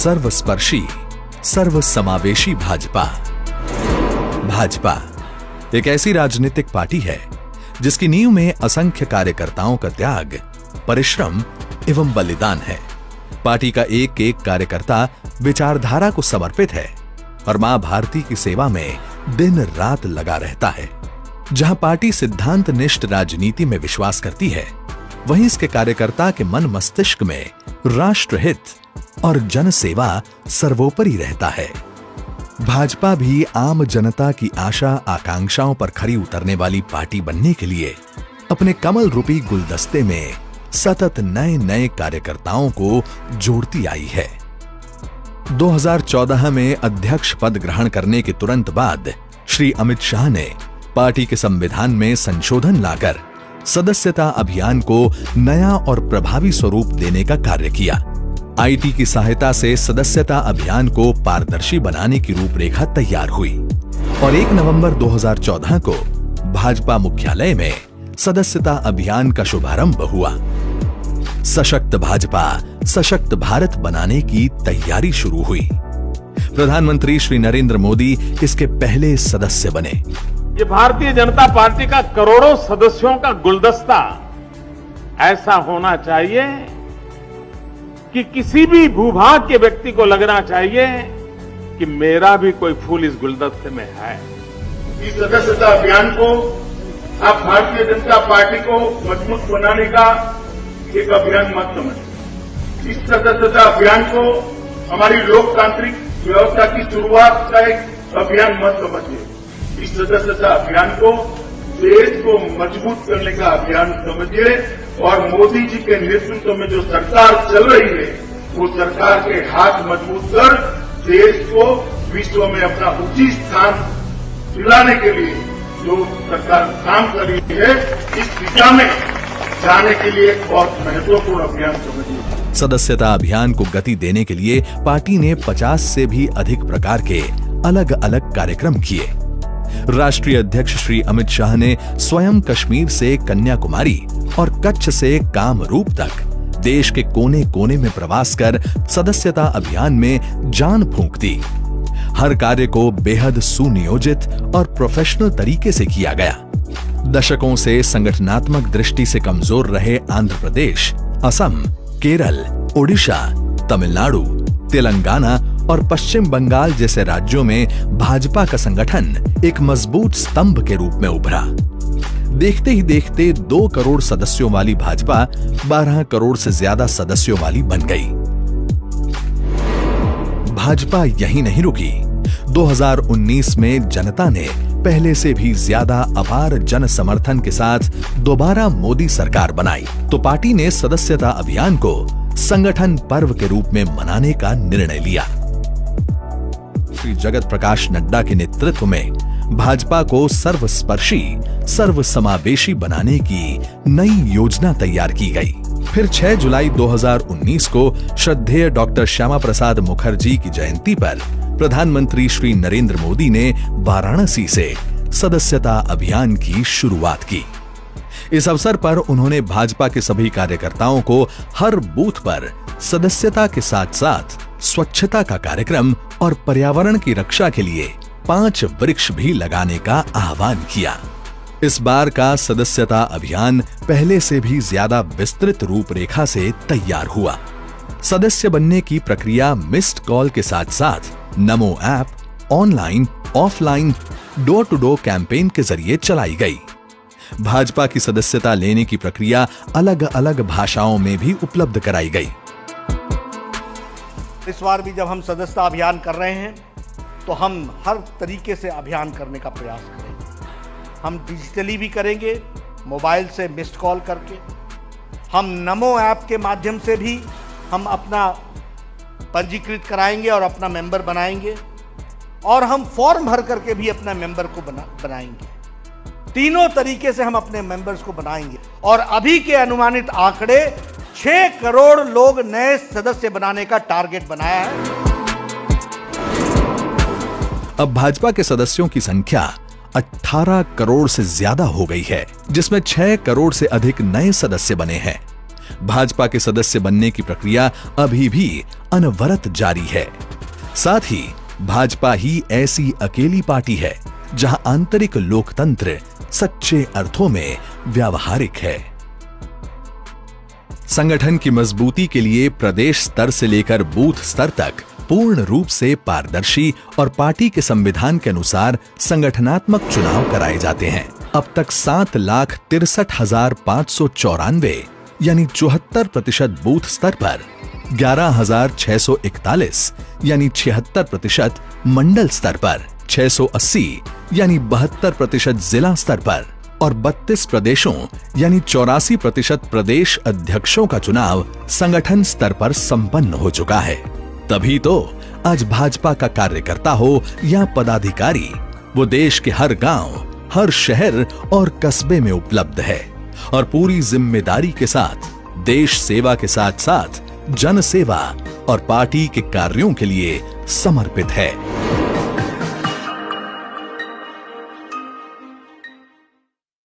सर्वस्पर्शी, सर्वसमावेशी भाजपा। भाजपा एक ऐसी राजनीतिक पार्टी है जिसकी नींव में असंख्य कार्यकर्ताओं का त्याग, परिश्रम एवं बलिदान है। पार्टी का एक एक कार्यकर्ता विचारधारा को समर्पित है और मां भारती की सेवा में दिन रात लगा रहता है। जहां पार्टी सिद्धांत निष्ठ राजनीति में विश्वास करती है, वहीं इसके कार्यकर्ता के मन मस्तिष्क में राष्ट्रहित और जन सेवा सर्वोपरि रहता है। भाजपा भी आम जनता की आशा आकांक्षाओं पर खरी उतरने वाली पार्टी बनने के लिए अपने कमल रूपी गुलदस्ते में सतत नए नए कार्यकर्ताओं को जोड़ती आई है। 2014 में अध्यक्ष पद ग्रहण करने के तुरंत बाद श्री अमित शाह ने पार्टी के संविधान में संशोधन लाकर सदस्यता अभियान को नया और प्रभावी स्वरूप देने का कार्य किया। आईटी की सहायता से सदस्यता अभियान को पारदर्शी बनाने की रूपरेखा तैयार हुई और 1 नवंबर 2014 को भाजपा मुख्यालय में सदस्यता अभियान का शुभारंभ हुआ। सशक्त भाजपा, सशक्त भारत बनाने की तैयारी शुरू हुई। प्रधानमंत्री श्री नरेंद्र मोदी इसके पहले सदस्य बने। ये भारतीय जनता पार्टी का करोड़ों सदस्यों का गुलदस्ता ऐसा होना चाहिए कि किसी भी भूभाग के व्यक्ति को लगना चाहिए कि मेरा भी कोई फूल इस गुलदस्ते में है। इस सदस्यता अभियान को आप भारतीय जनता पार्टी को मजबूत बनाने का एक अभियान मत समझिए। इस सदस्यता अभियान को हमारी लोकतांत्रिक व्यवस्था की शुरुआत का एक अभियान मत समझिए। इस सदस्यता अभियान को देश को मजबूत करने का अभियान समझिए और मोदी जी के नेतृत्व में जो सरकार चल रही है, वो सरकार के हाथ मजबूत कर देश को विश्व में अपना उचित स्थान दिलाने के लिए जो सरकार काम कर रही है, इस दिशा में जाने के लिए एक बहुत महत्वपूर्ण अभियान समझिए। सदस्यता अभियान को गति देने के लिए पार्टी ने 50 से भी अधिक प्रकार के अलग अलग कार्यक्रम किए। राष्ट्रीय अध्यक्ष श्री अमित शाह ने स्वयं कश्मीर से कन्याकुमारी और कच्छ से कामरूप तक देश के कोने कोने में प्रवास कर सदस्यता अभियान में जान फूंक दी। हर कार्य को बेहद सुनियोजित और प्रोफेशनल तरीके से किया गया। दशकों से संगठनात्मक दृष्टि से कमजोर रहे आंध्र प्रदेश, असम, केरल, ओडिशा, तमिलनाडु, तेलंगाना और पश्चिम बंगाल जैसे राज्यों में भाजपा का संगठन एक मजबूत स्तंभ के रूप में उभरा। देखते ही देखते 2 करोड़ सदस्यों वाली भाजपा 12 करोड़ से ज्यादा सदस्यों वाली बन गई। भाजपा यहीं नहीं रुकी। 2019 में जनता ने पहले से भी ज्यादा अपार जन समर्थन के साथ दोबारा मोदी सरकार बनाई तो पार्टी ने सदस्यता अभियान को संगठन पर्व के रूप में मनाने का निर्णय लिया। श्री जगत प्रकाश नड्डा के नेतृत्व में भाजपा को सर्वस्पर्शी, सर्वसमावेशी बनाने की नई योजना तैयार की गई। फिर 6 जुलाई 2019 को श्रद्धेय डॉक्टर श्यामा प्रसाद मुखर्जी की जयंती पर प्रधानमंत्री श्री नरेंद्र मोदी ने वाराणसी से सदस्यता अभियान की शुरुआत की। इस अवसर पर उन्होंने भाजपा के सभी कार्यकर्ताओं को हर बूथ पर सदस्यता के साथ साथ स्वच्छता का कार्यक्रम और पर्यावरण की रक्षा के लिए 5 वृक्ष भी लगाने का आह्वान किया। इस बार का सदस्यता अभियान पहले से भी ज्यादा विस्तृत रूपरेखा से तैयार हुआ। सदस्य बनने की प्रक्रिया मिस्ड कॉल के साथ साथ Namo app, online, offline, door to door campaign के जरिए चलाई गई। भाजपा की सदस्यता लेने की प्रक्रिया अलग अलग भाषाओं में भी उपलब्ध कराई गई। इस बार भी जब हम सदस्यता अभियान कर रहे हैं तो हम हर तरीके से अभियान करने का प्रयास करेंगे। हम डिजिटली भी करेंगे, मोबाइल से मिस्ड कॉल करके, हम नमो ऐप के माध्यम से भी हम अपना पंजीकृत कराएंगे और अपना मेंबर बनाएंगे और हम फॉर्म भर करके भी अपना मेंबर को बनाएंगे। तीनों तरीके से हम अपने मेंबर्स को बनाएंगे और अभी के अनुमानित आंकड़े 6 करोड़ लोग नए सदस्य बनाने का टारगेट बनाया है। अब भाजपा के सदस्यों की संख्या 18 करोड़ से ज्यादा हो गई है, जिसमें 6 करोड़ से अधिक नए सदस्य बने हैं। भाजपा के सदस्य बनने की प्रक्रिया अभी भी अनवरत जारी है। साथ ही भाजपा ही ऐसी अकेली पार्टी है जहां आंतरिक लोकतंत्र सच्चे अर्थों में व्यावहारिक है। संगठन की मजबूती के लिए प्रदेश स्तर से लेकर बूथ स्तर तक पूर्ण रूप से पारदर्शी और पार्टी के संविधान के अनुसार संगठनात्मक चुनाव कराए जाते हैं। अब तक 7,63,594 यानी 74% बूथ स्तर पर, 11,641 यानी 76% मंडल स्तर पर, 680 यानी 72% जिला स्तर पर और 32 प्रदेशों यानी 84% प्रदेश अध्यक्षों का चुनाव संगठन स्तर पर संपन्न हो चुका है। तभी तो आज भाजपा का कार्यकर्ता हो या पदाधिकारी, वो देश के हर गांव, हर शहर और कस्बे में उपलब्ध है और पूरी जिम्मेदारी के साथ देश सेवा के साथ साथ जन सेवा और पार्टी के कार्यों के लिए समर्पित है।